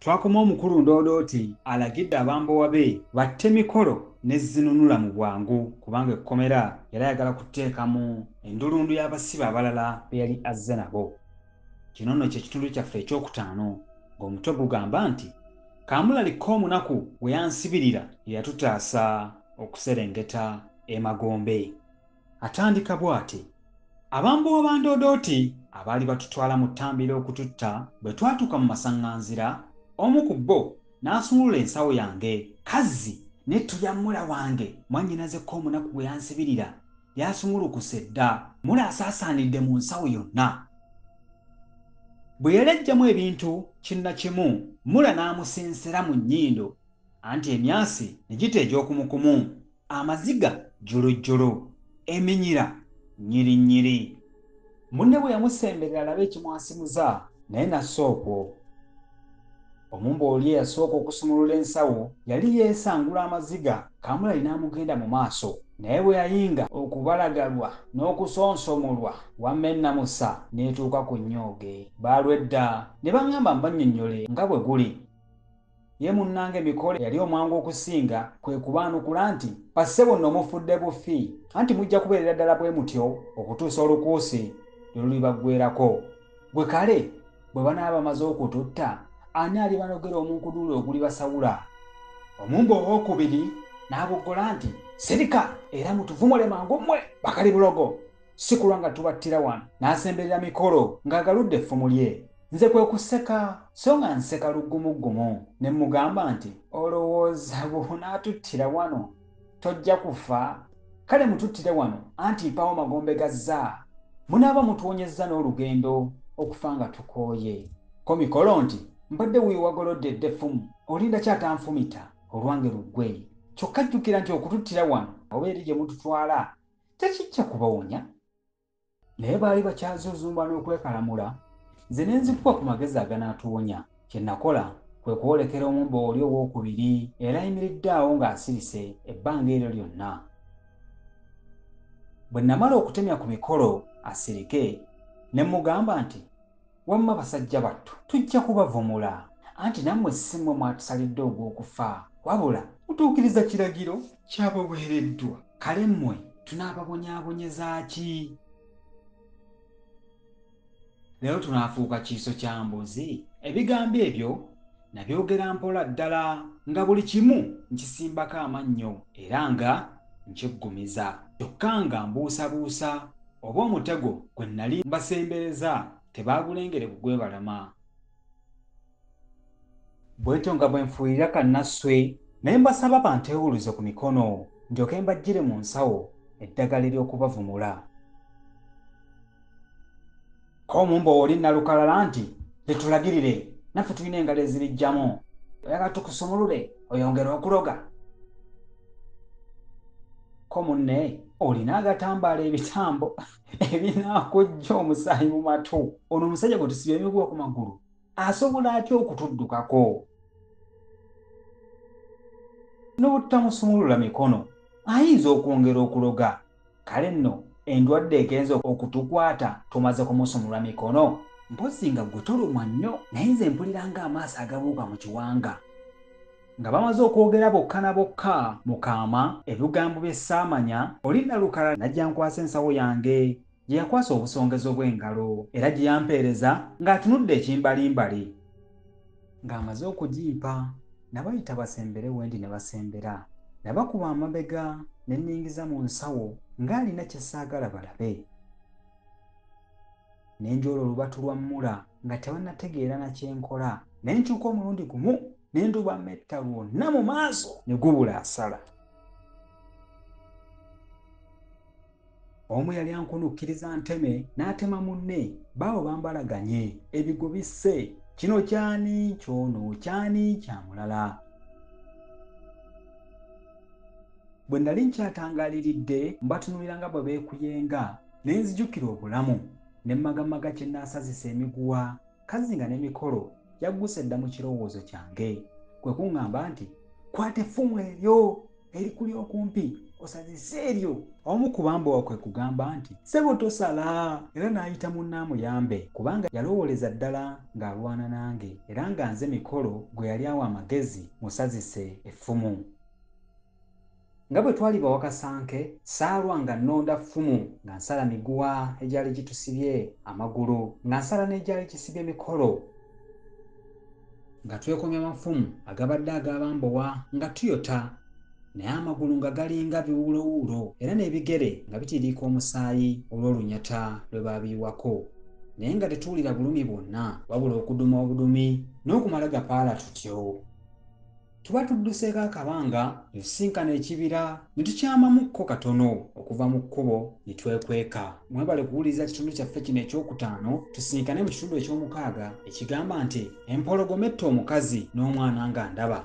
Twakoma omukulu Ndodooti alagidde abambowa be batte mikolo ne zinunula mu bwangu kubanga ekkomera yali ayagala kuteekamu endulundu y'abasibe abalala be yali azze nabo. Kino nno kye kitundu kyaffe ekyokutaano ng'omutwe gugamba nti Kamulaliko omunaku we yansibirira yatutaasa okuserengeta e Magombe. Atandika bw'ati: abambowa ba Ndodooti abaali batutwala mu ttambiro okututta bwe twatuuka mu masaŋŋanzira, omu ku bo n'asumulula ensawo yange. Kazzi n'ettulya mula wange mwannyinazeko omunaku we yansibirira lyasumulukuse dda, mula asaasaanidde mu nsawo yonna. Bwe yali aggyamu ebintu kinnakimu, mula n'amusinsera mu nnyindo, anti emyasi ne giteeja okumukumu, amaziga jjolojjolo, eminyira nnyirinyiri. Munne bwe yamusemberera alabe ekimwasimuza, naye nassa okwo. Omumbowa oli eyasooka okusumulula ensawo yali yeesangula amaziga, Kamulali n'amugenda mu maaso, naye bwe yayinga okubalagalwa n'okusonsomolwa, wamma ennamusa n'etuuka ku nnyooge. Baalwedda ne baŋŋamba mbannyonnyole nga bwe guli. Ye munnange Mikolo yali omwangu okusinga, kwe kubaanukula nti bassebo nno mufudde bufi, anti mujja kubeerera ddala bwe mutyo okutuusa olukuusi lwe lulibaggweerako. Bwe kale bwe banaaba bamaze okututta, ani alibanogera omunkuduule ogulibasawula? Omumbowa owookubiri n'aboggola nti sirika era mutuvumule mangu mmwe bakali bulogo, si kulwa nga tubattira wano. N'asemberera Mikolo ng'agaludde effumu lye. Nze kwe kuseka, so nga nseka luggumuggumu, ne mugamba nti olowooza bw'onaatuttira wano tojja kufa? Kale mututtire wano, anti mpaawo Magombe gazza. Munaaba mutuwonyezza n'olugendo okufa nga tukooye. Ko Mikolo nti mbadde wiiwagolodde dda effumu, olinda kyatanfumita olwange luggwe. Kyokka jjukira nti okututtira wano oba eri gye mututwala tekijja kubawonya. Naye baali bakyazuzumba n'okwekalamula, nze ne nzikuba ku magezi aganaatuwonya. Kye nakola kwe kwolekera omumbowa oli owookubiri era ayimiridde awo ng'asirise ebbanga eryo lyonna. Bwe namala okutemya ku Mikolo asirike, ne mugamba nti wamma basajja battu tujja kubavumula, anti nammwe si mmwe mwatusalidde ogw'okufa, wabula mutuukiriza kiragiro kyabaweereddwa. Kale mmwe tunaababonyaabonyeza ki? Leero tunaafuuka kiiso kya mbuzi? Ebigambo ebyo nabyogera mpola ddala, nga buli kimu nkisimbako amannyo era nga nkiggumiza, kyokka nga mbuusabuusa oba omutego gwe nnali mbasembereza tebaagulengere kugwebalama. Bwetyo nga bwe nfuuyira kannasswe, naye mbasaba banteewuluze ku mikono ndyoke mbaggyire mu nsawo eddagala ery'okubavumula. Ko omumbowa oli nalukalala nti tetulagirire, naffe tulina engalo ezirijjamu, oyagala tukusumulule oyongere okuloga? Ko munne olina agatambaala ebitambo ebinaakujja omusaayi mu matu. Ono omusajja gwe tusibye emiguwa ku magulu asobola atya okutuddukako? N'obutamusumulula mikono ayinza okwongera okuloga. Kale nno endwadde egenza okutukwata tumaze kumusumulula mikono, mpozi nga gwe tolumwa nnyo, naye nze mpulira ng'amaaso agabuuka mu kiwanga. Nga bamaze okwogera bokka na bokka mu kaama ebigambo bye ssaamanya, oli nalukala najja nkwasa ensawo yange gye yakwasa obusongezo bw'engalo era gye yampeereza ng'atunudde ekimbalimbali. Ng'amaze okugimpa nabayita basembere wendi ne basembera, nabakuba amabega ne nningiza mu nsawo ng'alina kye ssaagala balabe. Ne njoola olubatu lwa mula nga tebannategeera na kye nkola, ne nkyuka omulundi gumu ne nduba metta lwonna mu maaso ne gubula asala. Omu yali ankunukkiriza nteme n'atema munne, baawo bambalaganye ebigo bisse, kino kyani kyono, kyani kya mulala. Bwe nali nkyatangaaliridde mbatunuulira nga bwe beekuyenga, ne nzijukira obulamu ne mmagamaga kye nnaasazisa emiguwa. Kazzi nga ne Mikolo yagguse dda mu kirowoozo kyange, kwe kuŋŋamba nti kwata effumu eryo erikuli okumpi osazise eryo. Omu ku bambowa kwe kugamba nti ssebo tosala, era n'ayita munne amuyambe kubanga yalowooleza ddala ng'alwana nange era nga nze Mikolo gwe yali awa amagezi musazise effumu. Nga bwe twali bawakasanke saalwa nga nnonda ffumu nga nsala miguwa egyali gitusibye amagulu nga nsala n'egyali kisibye Mikolo nga twekomya mafumu agabadde ag'abambowa nga tuyota naye amagulu nga galinga biwuulowuulo era n'ebigere nga bitiriika omusaayi olw'olunyata lwe baabiyiwako naye nga tetuwulira bulumi bwonna wabula okuduma obudumi n'okumala gapaala tutyo. Tuba tudduseeko akabanga ne tusisinkana ekibira ne tukyamamukko katono okuva mu kkubo ne twekweka. Mwebale kuwuliriza kitundu kyaffe kino ekyokutaano tusisinkane mu kitundu eky'omukaaga ekigamba nti empologoma etta omukazi n'omwana nga ndaba.